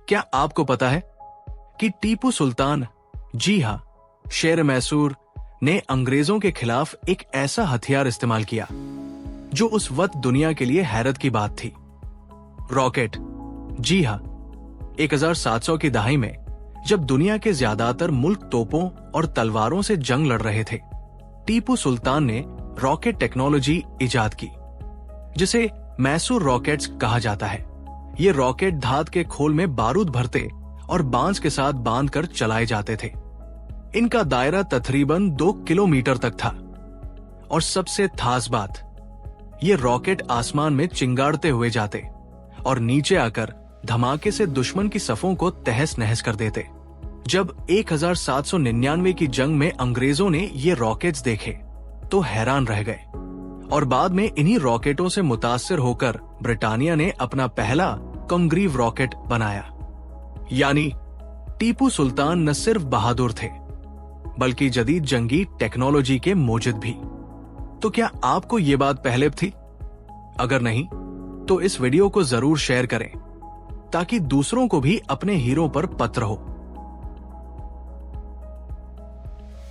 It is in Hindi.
क्या आपको पता है कि टीपू सुल्तान, जी हां, शेर मैसूर ने अंग्रेजों के खिलाफ एक ऐसा हथियार इस्तेमाल किया जो उस वक्त दुनिया के लिए हैरत की बात थी। रॉकेट। जी हां, 1700 की दहाई में जब दुनिया के ज्यादातर मुल्क तोपों और तलवारों से जंग लड़ रहे थे, टीपू सुल्तान ने रॉकेट टेक्नोलॉजी इजाद की, जिसे मैसूर रॉकेट्स कहा जाता है। ये रॉकेट धात के खोल में बारूद भरते और बांस के साथ बांधकर चलाए जाते थे। इनका दायरा तकरीबन 2 किलोमीटर तक था और सबसे खास बात, ये रॉकेट आसमान में चिंगाड़ते हुए जाते और नीचे आकर धमाके से दुश्मन की सफों को तहस नहस कर देते। जब 1799 की जंग में अंग्रेजों ने ये रॉकेट्स देखे तो हैरान रह गए और बाद में इन्हीं रॉकेटों से मुतासिर होकर ब्रिटानिया ने अपना पहला कंग्रीव रॉकेट बनाया। यानी टीपू सुल्तान न सिर्फ बहादुर थे बल्कि जदीद जंगी टेक्नोलॉजी के मोजिद भी। तो क्या आपको ये बात पहले थी? अगर नहीं तो इस वीडियो को जरूर शेयर करें ताकि दूसरों को भी अपने हीरो पर पत्र हो।